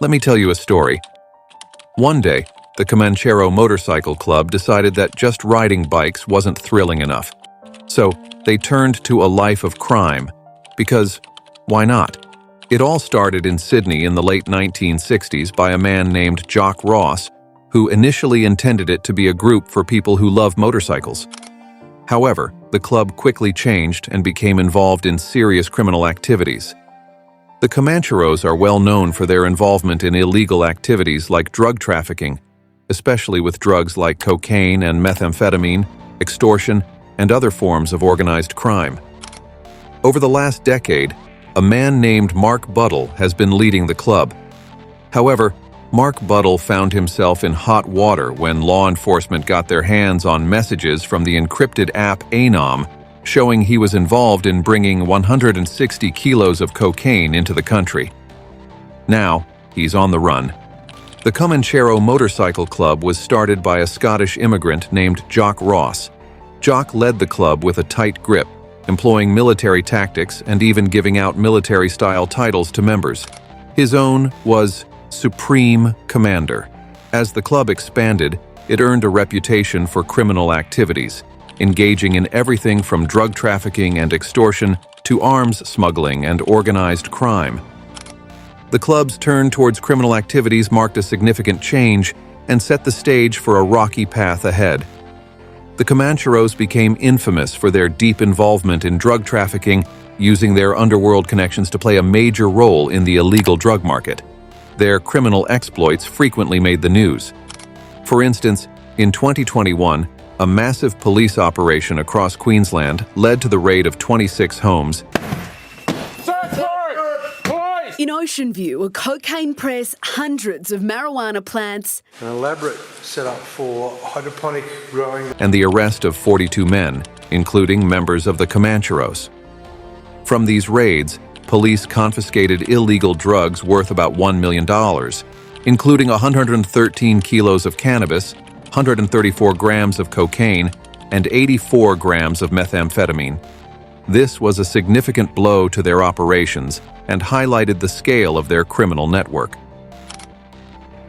Let me tell you a story. One day, the Comanchero Motorcycle Club decided that just riding bikes wasn't thrilling enough. So, they turned to a life of crime. Because, why not? It all started in Sydney in the late 1960s by a man named Jock Ross, who initially intended it to be a group for people who love motorcycles. However, the club quickly changed and became involved in serious criminal activities. The Comancheros are well known for their involvement in illegal activities like drug trafficking, especially with drugs like cocaine and methamphetamine, extortion, and other forms of organized crime. Over the last decade, a man named Mark Buddle has been leading the club. However, Mark Buddle found himself in hot water when law enforcement got their hands on messages from the encrypted app Anom, showing he was involved in bringing 160 kilos of cocaine into the country. Now, he's on the run. The Comanchero Motorcycle Club was started by a Scottish immigrant named Jock Ross. Jock led the club with a tight grip, employing military tactics and even giving out military-style titles to members. His own was Supreme Commander. As the club expanded, it earned a reputation for criminal activities, engaging in everything from drug trafficking and extortion to arms smuggling and organized crime. The club's turn towards criminal activities marked a significant change and set the stage for a rocky path ahead. The Comancheros became infamous for their deep involvement in drug trafficking, using their underworld connections to play a major role in the illegal drug market. Their criminal exploits frequently made the news. For instance, in 2021, a massive police operation across Queensland led to the raid of 26 homes. In Ocean View, a cocaine press, hundreds of marijuana plants, an elaborate setup for hydroponic growing, and the arrest of 42 men, including members of the Comancheros. From these raids, police confiscated illegal drugs worth about $1 million, including 113 kilos of cannabis, 134 grams of cocaine, and 84 grams of methamphetamine. This was a significant blow to their operations and highlighted the scale of their criminal network.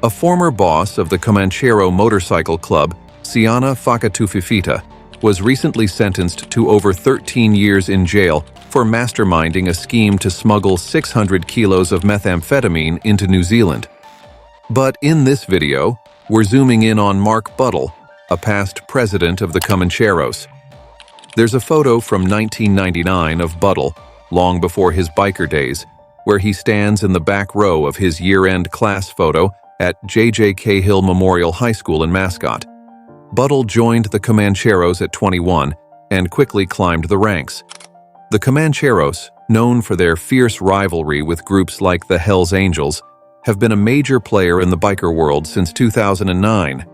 A former boss of the Comanchero Motorcycle Club, Siana Fakatufifita, was recently sentenced to over 13 years in jail for masterminding a scheme to smuggle 600 kilos of methamphetamine into New Zealand. But in this video, we're zooming in on Mark Buddle, a past president of the Comancheros. There's a photo from 1999 of Buttle, long before his biker days, where he stands in the back row of his year-end class photo at J.J. Cahill Memorial High School in Mascot. Buttle joined the Comancheros at 21 and quickly climbed the ranks. The Comancheros, known for their fierce rivalry with groups like the Hells Angels, have been a major player in the biker world since 2009.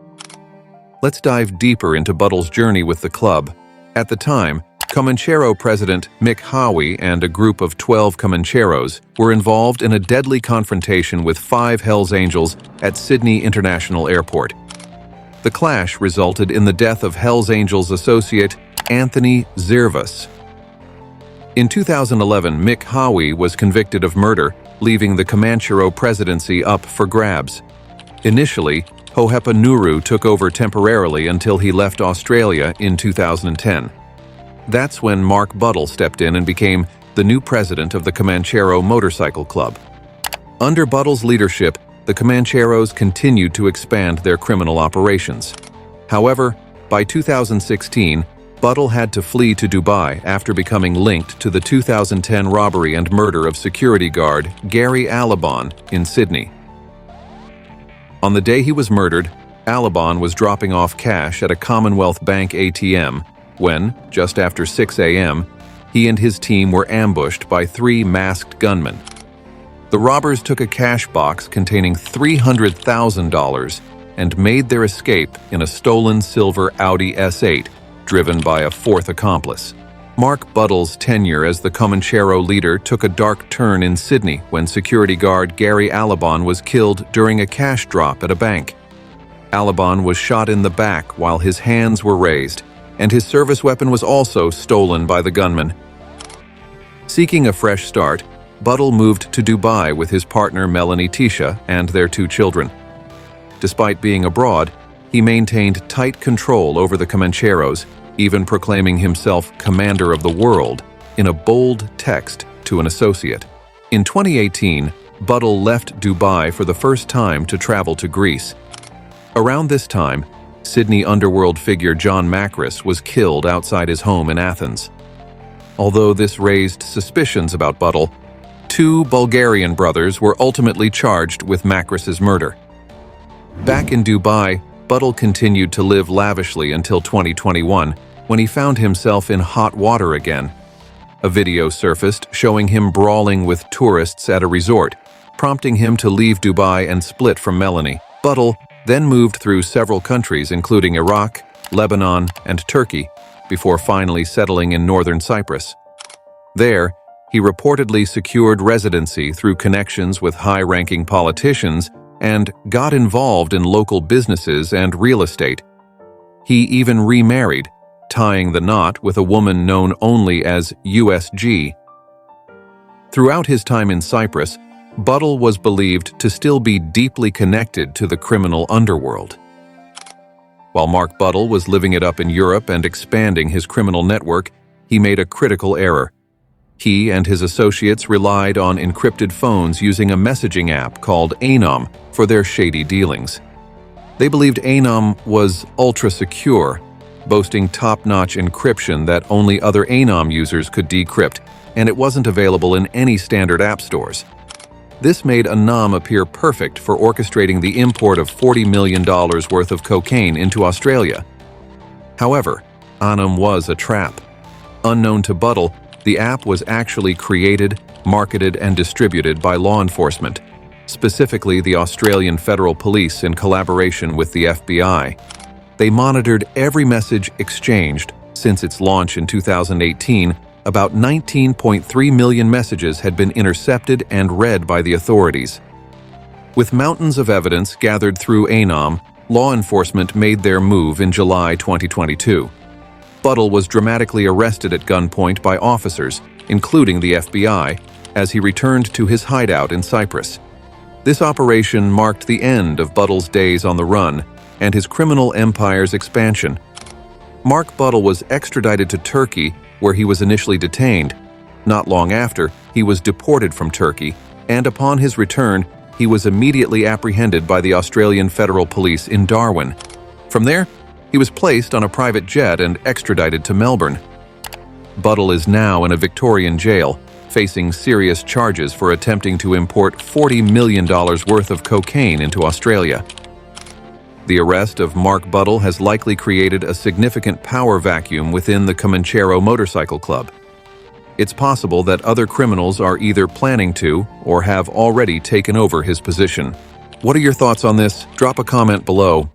Let's dive deeper into Buttle's journey with the club. At the time, Comanchero President Mick Howie and a group of 12 Comancheros were involved in a deadly confrontation with 5 Hells Angels at Sydney International Airport. The clash resulted in the death of Hells Angels associate Anthony Zervas. In 2011, Mick Howie was convicted of murder, leaving the Comanchero presidency up for grabs. Initially, Hohepa Nuru took over temporarily until he left Australia in 2010. That's when Mark Buddle stepped in and became the new president of the Comanchero Motorcycle Club. Under Buttle's leadership, the Comancheros continued to expand their criminal operations. However, by 2016, Buttle had to flee to Dubai after becoming linked to the 2010 robbery and murder of security guard Gary Alabon in Sydney. On the day he was murdered, Alabon was dropping off cash at a Commonwealth Bank ATM when, just after 6 a.m., he and his team were ambushed by 3 masked gunmen. The robbers took a cash box containing $300,000 and made their escape in a stolen silver Audi S8, driven by a 4th accomplice. Mark Buttle's tenure as the Comanchero leader took a dark turn in Sydney when security guard Gary Alabon was killed during a cash drop at a bank. Alabon was shot in the back while his hands were raised, and his service weapon was also stolen by the gunman. Seeking a fresh start, Buttle moved to Dubai with his partner Melanie Tisha and their 2 children. Despite being abroad, he maintained tight control over the Comancheros, even proclaiming himself commander of the world in a bold text to an associate. In 2018, Buttle left Dubai for the first time to travel to Greece. Around this time, Sydney underworld figure John Macris was killed outside his home in Athens. Although this raised suspicions about Buttle, 2 Bulgarian brothers were ultimately charged with Macris's murder. Back in Dubai, Buttle continued to live lavishly until 2021, when he found himself in hot water again. A video surfaced showing him brawling with tourists at a resort, prompting him to leave Dubai and split from Melanie. Buttle then moved through several countries including Iraq, Lebanon, and Turkey, before finally settling in northern Cyprus. There, he reportedly secured residency through connections with high-ranking politicians and got involved in local businesses and real estate. He even remarried, tying the knot with a woman known only as USG. Throughout his time in Cyprus, Buttle was believed to still be deeply connected to the criminal underworld. While Mark Buddle was living it up in Europe and expanding his criminal network, he made a critical error. He and his associates relied on encrypted phones using a messaging app called Anom for their shady dealings. They believed Anom was ultra-secure, boasting top-notch encryption that only other Anom users could decrypt, and it wasn't available in any standard app stores. This made Anom appear perfect for orchestrating the import of $40 million worth of cocaine into Australia. However, Anom was a trap. Unknown to Buttle, the app was actually created, marketed, and distributed by law enforcement, specifically the Australian Federal Police in collaboration with the FBI. They monitored every message exchanged. Since its launch in 2018, about 19.3 million messages had been intercepted and read by the authorities. With mountains of evidence gathered through Anom, law enforcement made their move in July 2022. Buttle was dramatically arrested at gunpoint by officers, including the FBI, as he returned to his hideout in Cyprus. This operation marked the end of Buttle's days on the run and his criminal empire's expansion. Mark Buddle was extradited to Turkey, where he was initially detained. Not long after, he was deported from Turkey, and upon his return, he was immediately apprehended by the Australian Federal Police in Darwin. From there, he was placed on a private jet and extradited to Melbourne. Buttle is now in a Victorian jail, facing serious charges for attempting to import $40 million worth of cocaine into Australia. The arrest of Mark Buddle has likely created a significant power vacuum within the Comanchero Motorcycle Club. It's possible that other criminals are either planning to or have already taken over his position. What are your thoughts on this? Drop a comment below.